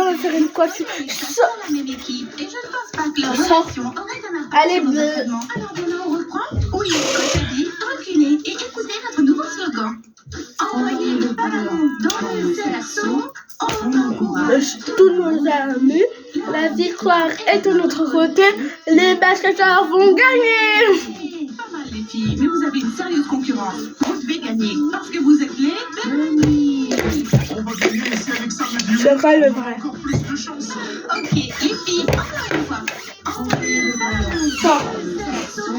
on va faire une coiffure. La même équipe et je ne pense pas que leur Sors. relation aurait un impact Allez, sur nos bleu. entraînements. Alors demain on reprend. Oui, coach a dit, reculez et écoutez notre nouveau slogan. Envoyez le ballon dans le cerceau, on encourage Tous nos amis, la victoire est de notre côté, les basketteurs vont gagner. Pas mal les filles, mais vous avez une sérieuse concurrence. Vous devez gagner parce que vous êtes les Bunnies. On va gagner ici avec ça, mais C'est pas le vrai. encore plus de chance. Ok, les filles, encore une fois. Envoyez le ballon Sors. dans le cerceau,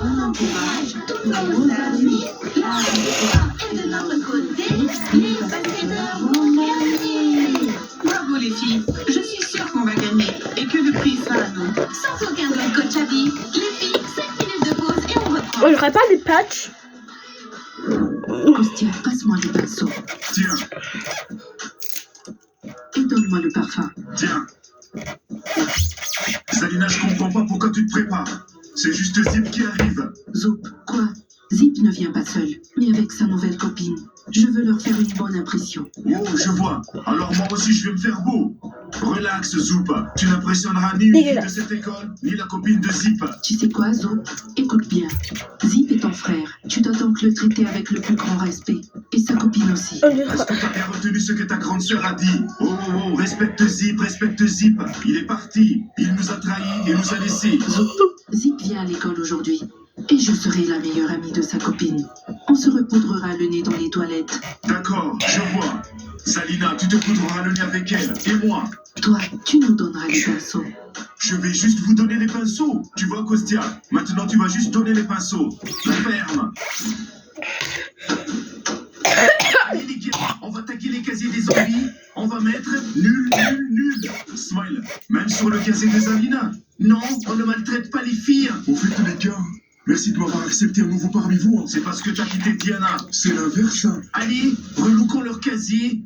on encourage tous nos amis. La victoire est de notre côté, les basketteurs vont gagner. Bravo les filles, je suis sûre qu'on va gagner et que le prix sera à nous. Sans aucun doute, coach a dit. Les filles, 5 minutes de pause et on reprend. On n'aurait pas des patchs? Costia, passe-moi le pinceau Tiens, et donne-moi le parfum. tiens. Salina, je comprends pas pourquoi tu te prépares. C'est juste Zip qui arrive. Zoup, quoi? Zip ne vient pas seul, mais avec sa nouvelle copine. Je veux leur faire une bonne impression. Oh, je vois. Alors moi aussi, je vais me faire beau. Relax, Zoup. Tu n'impressionneras ni une fille de cette école, ni la copine de Zip. Tu sais quoi, Zoup? Écoute bien. Zip est ton frère. Tu dois donc le traiter avec le plus grand respect. Et sa copine aussi. Est-ce que t'as bien retenu ce que ta grande sœur a dit? Oh, oh, oh, respecte Zip, respecte Zip. Il est parti. Il nous a trahis et nous a laissés. Zoup, Zip vient à l'école aujourd'hui. Et je serai la meilleure amie de sa copine. On se repoudrera le nez dans les toilettes. D'accord, je vois. Salina, tu te poudreras le nez avec elle. Et moi, Toi, tu nous donneras les pinceaux. je vais juste vous donner les pinceaux. Tu vois, Costia? Maintenant, tu vas juste donner les pinceaux. Ferme. Allez, les gars, on va taguer les casiers des zombies. On va mettre nul, nul, nul. Smile, même sur le casier des Alina. Non, on ne maltraite pas les filles. Au fait, les gars, merci de m'avoir accepté un nouveau parmi vous. C'est parce que t'as quitté Diana. C'est l'inverse. Allez, relookons leur casier.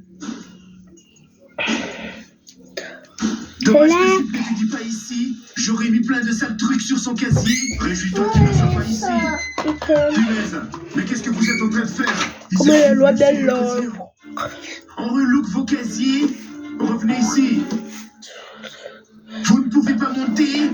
Dommage que Zip n'étudie pas ici. J'aurais mis plein de sales trucs sur son casier. Réjouis-toi qu'il ne soit pas ici. Punaise, mais qu'est-ce que vous êtes en train de faire? Comme la loi Ici, de le l'or. casier. On relook vos casiers. Revenez ici. Vous ne pouvez pas monter.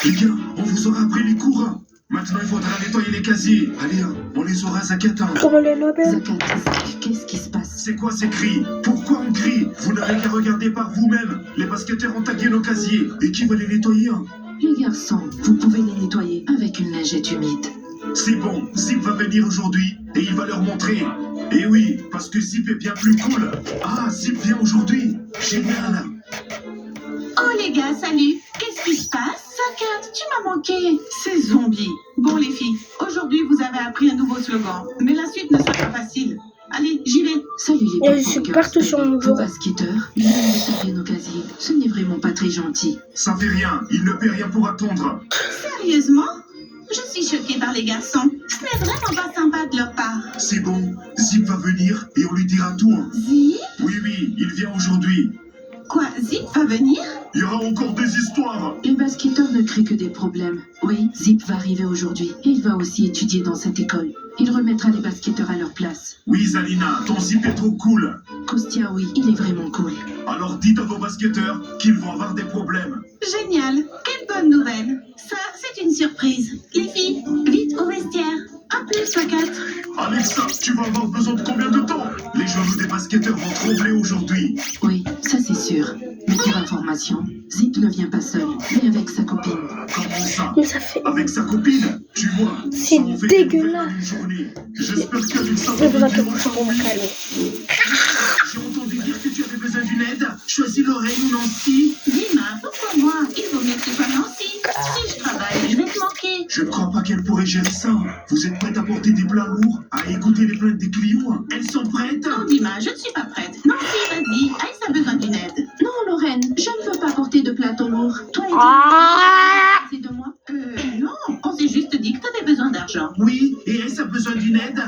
Les gars, on vous aura appris les cours. Maintenant, il faudra nettoyer les casiers. Allez, on les aura Zakata. Comme la loi de l'or. Zakat, Zach, qu'est-ce qui se passe? C'est quoi ces cris? Pourquoi on crie? Vous n'avez qu'à regarder par vous-même. Les basketteurs ont tagué nos casiers. Et qui va les nettoyer? Les garçons, vous pouvez les nettoyer avec une lingette humide. C'est bon, Zip va venir aujourd'hui et il va leur montrer. Et oui, parce que Zip est bien plus cool. Ah, Zip vient aujourd'hui. Génial. Oh les gars, salut! Qu'est-ce qui se passe? Zakat, tu m'as manqué! C'est zombie! Bon les filles, aujourd'hui vous avez appris un nouveau slogan, mais la suite ne sera pas facile. Allez, j'y vais! Salut les Et Big je suis Punkers. partout sur mon Vos bureau. basketteurs viennent de taguer nos casiers. Ce n'est vraiment pas très gentil. Ça fait rien, il ne paie rien pour attendre. Sérieusement? Je suis choquée par les garçons. Ce n'est vraiment pas sympa de leur part. C'est bon, Zip va venir et on lui dira tout. Zip? Oui, oui, il vient aujourd'hui. Quoi, Zip va venir? Il y aura encore des histoires. Les basketteurs ne créent que des problèmes. Oui, Zip va arriver aujourd'hui et il va aussi étudier dans cette école. Il remettra les basketteurs à leur place. Oui, Zalina, ton Zip est trop cool. Kostia, oui, il est vraiment cool. Alors dites à vos basketteurs qu'ils vont avoir des problèmes. Génial, quelle bonne nouvelle. Ça, c'est une surprise. Les filles, vite au vestiaire. À plus, Zakat. Alexa, tu vas avoir besoin de combien de temps? Les genoux des basketteurs vont trembler aujourd'hui. Oui, ça c'est sûr. Mais pour information, Zip ne vient pas seul, mais avec sa copine. Comment ça? Mais ça fait. Avec sa copine? Tu vois, C'est ça en fait des dégueulasse. nouvelles dans une journée. J'espère qu'Alexa J'ai va besoin venir que vous pour me calmer. J'ai entendu dire que tu avais besoin d'une aide. Choisis Lorraine ou Nancy. Dima, pourquoi moi? Il vaut mieux que ce soit Nancy. Si je travaille, je vais te manquer. Je ne crois pas qu'elle pourrait gérer ça. Vous êtes prête à porter des plats lourds, à écouter les plaintes des clients? Elles sont prêtes? Non, Dima, je ne suis pas prête. Nancy, vas-y, Aïs a besoin d'une aide. Non, Lorraine, je ne veux pas porter de plateau lourd. Toi et Ah! c'est de moi? Non, on s'est juste dit que tu avais besoin d'argent. Oui, et Ace a besoin d'une aide.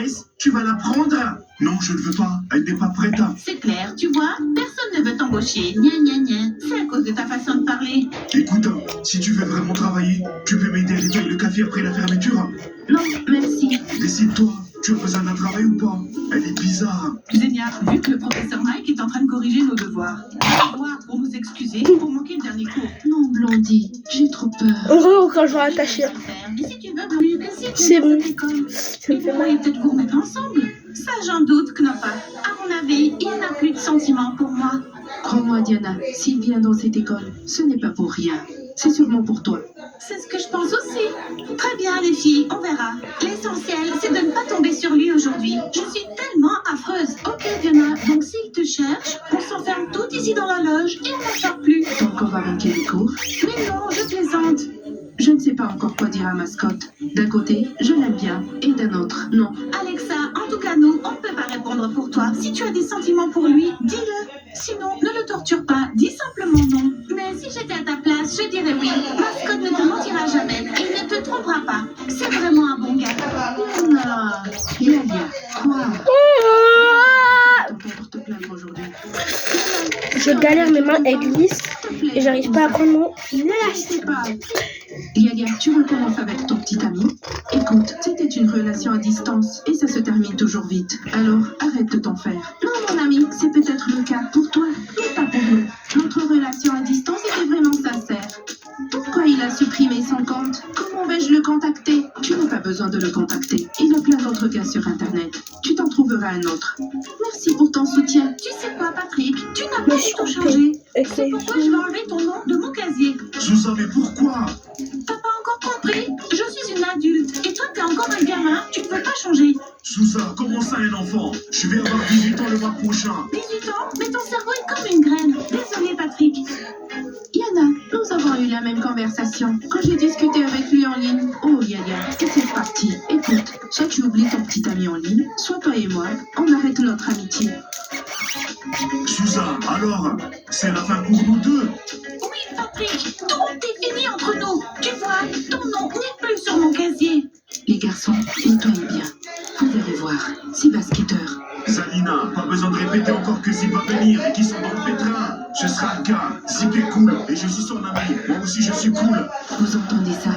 Ace, tu vas la prendre? Non, je ne veux pas. Elle n'est pas prête. C'est clair, tu vois, personne ne veut t'embaucher. Gna gna gna. C'est à cause de ta façon de parler. Écoute, si tu veux vraiment travailler, tu peux m'aider à nettoyer le café après la fermeture. Non, merci. Décide-toi, tu as besoin d'un travail ou pas? Elle est bizarre. Génial, vu que le professeur Mike Mike est en train de corriger nos devoirs. On va voir pour nous excuser pour manquer le dernier cours. Non, Blondie, j'ai trop peur. Heureux quand je vais attacher. Mais si tu veux, Blondie, que si tu C'est veux bon. cette école, Ça me vous fait pourriez mal. peut-être vous remettre ensemble. Ça, j'en doute, Knoppa. À mon avis, il n'a plus de sentiments pour moi. Crois-moi, Diana, s'il vient dans cette école, ce n'est pas pour rien. C'est sûrement pour toi. C'est ce que je pense aussi. Très bien, les filles, on verra. L'essentiel, c'est de ne pas tomber sur lui aujourd'hui. Je suis tellement affreuse. Ok, Diana, donc s'il te cherche, on s'enferme toutes ici dans la loge et on n'en sort plus. Donc on va manquer les cours. Mais non, je plaisante. Je ne sais pas encore quoi dire à Mascotte. D'un côté, je l'aime bien, et d'un autre, non. Alexa, en tout cas, nous, on ne peut pas répondre pour toi. Si tu as des sentiments pour lui, dis-le. Sinon, ne le torture pas, dis simplement non. Mais si j'étais à ta place, je dirais oui. Mascotte ne te mentira jamais. Il ne te trompera pas. C'est vraiment un bon gars. Diana, Yalia, quoi? Ton père pour te plaindre aujourd'hui. Je galère, mes mains elles glissent S'il te plaît. et j'arrive pas à prendre mon Ne laissez pas. Yalia, tu recommences avec ton petit ami. Écoute, c'était une relation à distance et ça se termine toujours vite. Alors, arrête de t'en faire. Non, mon ami, c'est peut-être le cas pour toi, mais pas pour nous. Notre relation à distance était vraiment sincère. Pourquoi il a supprimé son compte? Comment vais-je le contacter? Tu n'as pas besoin de le contacter. Il y a plein d'autres gars sur Internet. Tu t'en trouveras un autre. Merci pour ton soutien. Tu sais quoi, Patrick? Tu n'as pas Mais du tout je changé. Ok. C'est pourquoi je vais enlever ton nom de mon casier. Sousa, mais pourquoi? T'as pas encore compris? Je suis une adulte et toi t'es encore un gamin. Tu ne peux pas changer. Sousa, comment ça un enfant? Je vais avoir 18 ans le mois prochain. 18 ans, mais ton cerveau est comme une graine. Désolé, Patrick. Yana, nous avons eu la même conversation quand j'ai discuté avec lui en ligne. Oh Yaya, et c'est parti. Écoute, soit tu oublies ton petit ami en ligne, soit toi et moi, on arrête notre amitié. Sousa, alors, c'est la fin pour nous deux. Oui, Patrick, tout est fini entre nous. Tu vois, ton nom n'est plus sur mon casier. Les garçons, nettoyez bien. Vous allez voir, c'est basketteur. Zalina, pas besoin de répéter encore que Zip va venir et qu'ils sont dans le pétrin. Ce sera le cas. Zip est cool et je suis son ami. Moi aussi je suis cool. Vous entendez ça?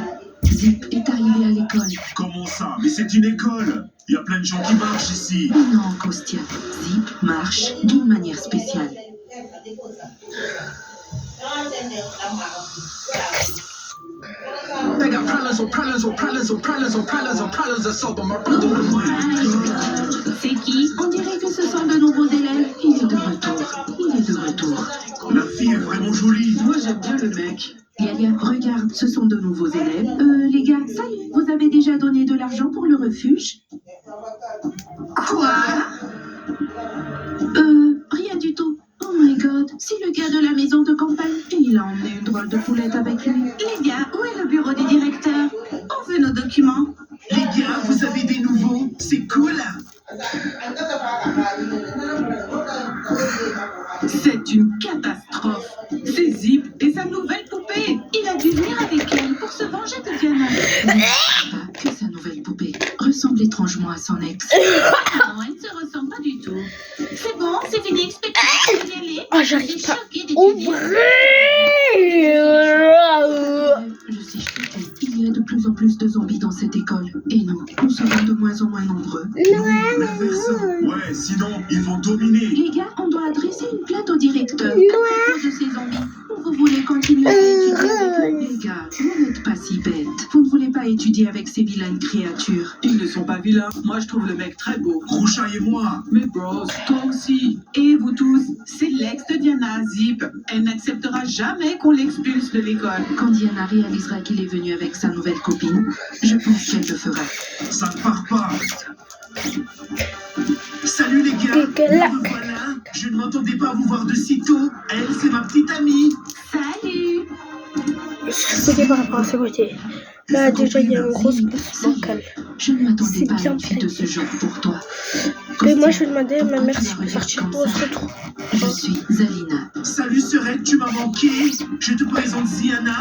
Zip est arrivé à l'école. Comment ça? Mais c'est une école. Il y a plein de gens qui marchent ici. Mais non, Kostia, Zip marche d'une manière spéciale. They got problems on problems on problems on problems on problems on problems of sober. My brother was C'est qui? On dirait que ce sont de nouveaux élèves. Il est de retour. Il est de retour. La fille est vraiment jolie. Moi j'aime bien le mec. Yaya, regarde, ce sont de nouveaux élèves. Les gars, salut, vous avez déjà donné de l'argent pour le refuge? Quoi? Rien du tout. Oh my god, c'est le gars de la maison de campagne. Et il a emmené une drôle de poulette avec lui. Les gars, où est le bureau du directeur? On veut nos documents. Les gars, vous avez des nouveaux. C'est cool. C'est une catastrophe. C'est Zip et sa nouvelle poupée. Il a dû venir avec elle pour se venger de Diana. Pas que sa nouvelle poupée ressemble étrangement à son ex. Non, elle ne se ressemble pas du tout. C'est bon, c'est fini, expectative. Je vais y aller. Oh, j'arrive J'ai pas. choqué d'étudier. Je suis choquée. Il y a de plus en plus de zombies dans cette école. Et nous sommes de moins en moins nombreux. L'inversant. Ouais, sinon, ils vont dominer. Les gars, on doit adresser une plainte au directeur à propos de ces zombies. Vous voulez continuer à étudier avec eux? Les gars, vous n'êtes pas si bêtes. Vous ne voulez pas étudier avec ces vilaines créatures. Ils ne sont pas vilains. Moi je trouve le mec très beau. Roucha et moi. Mais bros, toi aussi. Et vous tous, c'est l'ex de Diana, Zip. Elle n'acceptera jamais qu'on l'expulse de l'école. Quand Diana réalisera qu'il est venu avec sa nouvelle copine, je pense qu'elle le fera. Ça ne part pas. Salut les gars. Dégueulasse. Me voilà. Je ne m'entendais pas vous voir de sitôt. Elle, c'est ma petite amie. Salut. C'était par rapport à ce côté. Là, déjà, il y a une grosse place bancale. Je ne m'attendais C'est pas à bien une fille de ce genre pour toi. Et moi, Kostia, je vais demander à ma pourquoi mère tu si la je peux regardes sortir. comme On ça? se retrouve. Je suis Zalina. Salut Serette, tu m'as manqué. Je te présente Ziana.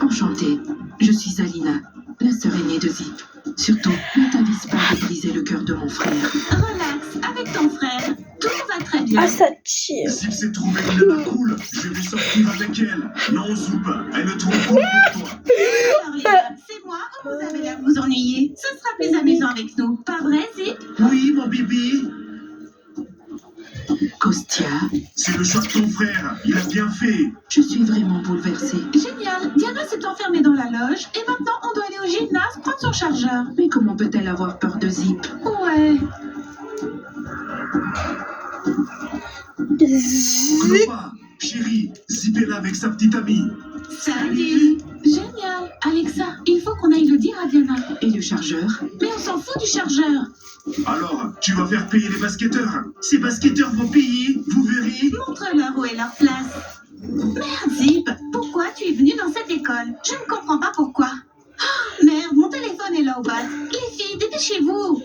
Enchantée. Je suis Zalina, la sœur aînée de Zip. Surtout, ne t'avise pas de briser le cœur de mon frère. Relax, avec ton frère, tout va très bien. Ah, ça tire. Zip s'est trouvé une nana cool. Je vais sortir avec elle. Non, Zoup, elle est trop cool pour toi. Alors les gars, c'est moi ou vous avez l'air de vous ennuyer? Ce sera plus amusant avec nous, pas vrai, Zip? Oui, mon bébé. Kostya, C'est le choix de ton frère. Il a bien fait. je suis vraiment bouleversée. Génial. Diana s'est enfermée dans la loge et maintenant on doit aller au gymnase prendre son chargeur. Mais comment peut-elle avoir peur de Zip? Ouais. Clopa, chérie, Zip est là avec sa petite amie. Salut. Génial. Alexa, il faut qu'on aille le dire à Diana. Et le chargeur? Mais on s'en fout du chargeur. Alors, tu vas faire payer les basketteurs. Ces basketteurs vont payer, vous verrez. Montre-leur où est leur place. Merde, Zip, pourquoi tu es venu dans cette école? Je ne comprends pas pourquoi. Ah, merde, mon téléphone est là au bas. Les filles, dépêchez-vous.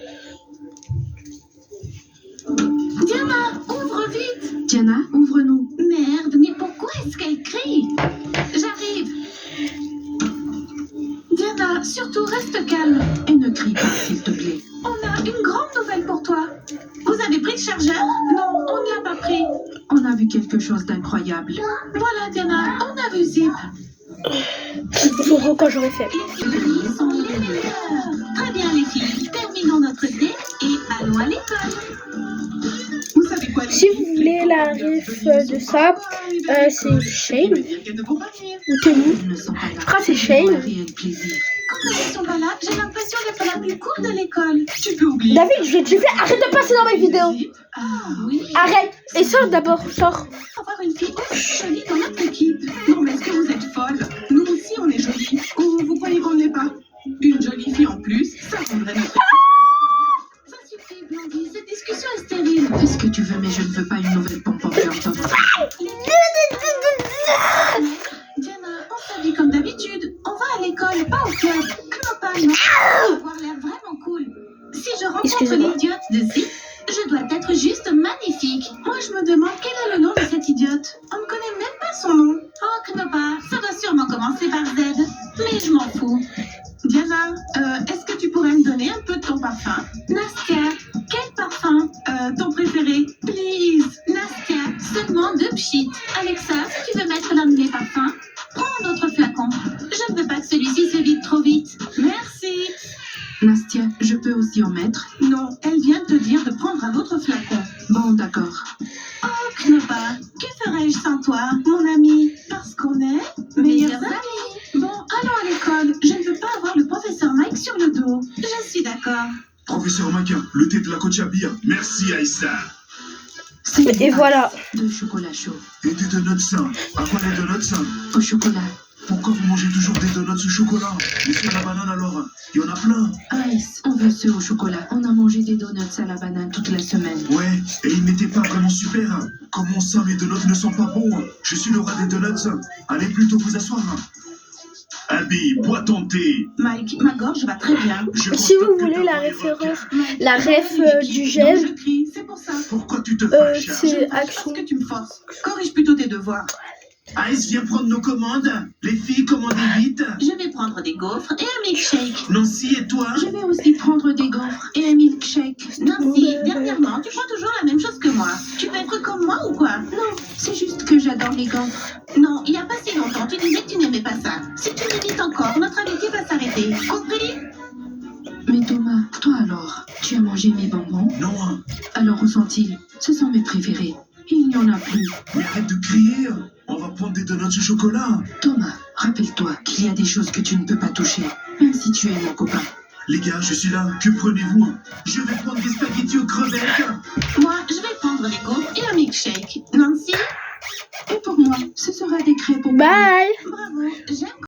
Diana, ouvre vite. Diana, ouvre-nous. Merde, mais pourquoi est-ce qu'elle crie? J'arrive. Diana, surtout reste calme. Et ne crie pas, s'il te plaît. On a une grande nouvelle pour toi. Vous avez pris le chargeur? Non, on ne l'a pas pris. On a vu quelque chose d'incroyable. Voilà, Diana, on a vu Zip. Quand j'aurais fait. Les filles sont les meilleures. Très bien, les filles. Terminons notre thé et allons à l'école. Vous savez quoi, Si vous voulez la ref de ça, c'est Shane ou Tenny. Ils ne sont pas là. Je crois que c'est Ils ont un Shane. réel plaisir. Quand elles sont pas là, j'ai l'impression d'être la plus cool de l'école. Tu peux oublier. David, je vais te dire, arrête de passer dans mes vidéos. Ah oui. Arrête. Et sors d'abord, sors. Avoir une fille aussi jolie dans notre équipe. Non, mais est-ce que vous êtes folle? Nous aussi, on est jolies. Ou vous croyez qu'on ne l'est pas? Une jolie fille en plus, ça rendrait notre... Ça suffit, Blondie. Cette discussion est stérile. Fais ce que tu veux, mais je ne veux pas une nouvelle pom-pom girl dans notre... Diana, on s'habille comme d'habitude. On va à l'école, pas au club. Clopa, non. On va avoir l'air vraiment cool. Si je rencontre Excusez-moi. l'idiote de Zip, je dois être juste magnifique. Moi, je me demande quel est le nom de cette idiote. On ne connaît même pas son nom. Oh, Knopa, ça doit sûrement commencer par Z. Mais je m'en fous. Diana, est-ce que tu pourrais me donner un peu de ton parfum? Nastia, quel parfum? Ton préféré? Please. Nastia, seulement 2 pchit. Alexa, si tu veux mettre l'un de mes parfums, prends un autre flacon. Je ne veux pas que celui-ci se vide trop vite. Merci. Nastia, je peux aussi en mettre? Non, elle vient de te dire de prendre un autre flacon. Bon, d'accord. Oh, Knopa, que ferais-je sans toi, mon ami? Parce qu'on est meilleurs amis. Bon, allons à l'école. Je ne veux pas avoir le professeur Mike sur le dos. Je suis d'accord. Professeur Maka, le thé de la Cochabia. Merci, Aïssa. Et voilà. De chocolat chaud. Et des donuts sains. À quoi les donuts sains? Au chocolat. Pourquoi vous mangez toujours des donuts au chocolat? Et sur la banane alors? Il y en a plein. Ice, on veut ceux au chocolat. On a mangé des donuts à la banane toute la semaine. Ouais, et ils n'étaient pas vraiment super. Comment ça, mes donuts ne sont pas bons? Je suis le rat des donuts. Allez plutôt vous asseoir. Abby, bois ton thé. Mike, ma gorge va très bien. Je Si constate vous que voulez ta la voix évoque. référence, la ref du Non, gel, je crie, c'est pour ça. Pourquoi tu te fâches? c'est Parce action. que tu me forces. Corrige plutôt tes devoirs. Ice, viens prendre nos commandes. Les filles, commandez vite. Je vais prendre des gaufres et un milkshake. Nancy et toi? Je vais aussi prendre des gaufres et un milkshake. Nancy, dernièrement, tu prends toujours la même chose que moi. Tu veux être comme moi ou quoi? Non, c'est juste que j'adore les gaufres. Non, il n'y a pas si longtemps, tu disais que tu n'aimais pas ça. Si tu m'évites encore, notre amitié va s'arrêter. Compris? Mais Thomas, toi alors, tu as mangé mes bonbons? Non, Alors où sont-ils? Ce sont mes préférés. Il n'y en a plus. mais arrête de crier. On va prendre des donuts au chocolat. Thomas, rappelle-toi qu'il y a des choses que tu ne peux pas toucher, même si tu es mon copain. Les gars, je suis là. Que prenez-vous? Je vais prendre des spaghettis aux crevettes. Moi, je vais prendre des gaufres et un milkshake. Nancy? Et pour moi, ce sera des crêpes au Bye. Bravo, j'aime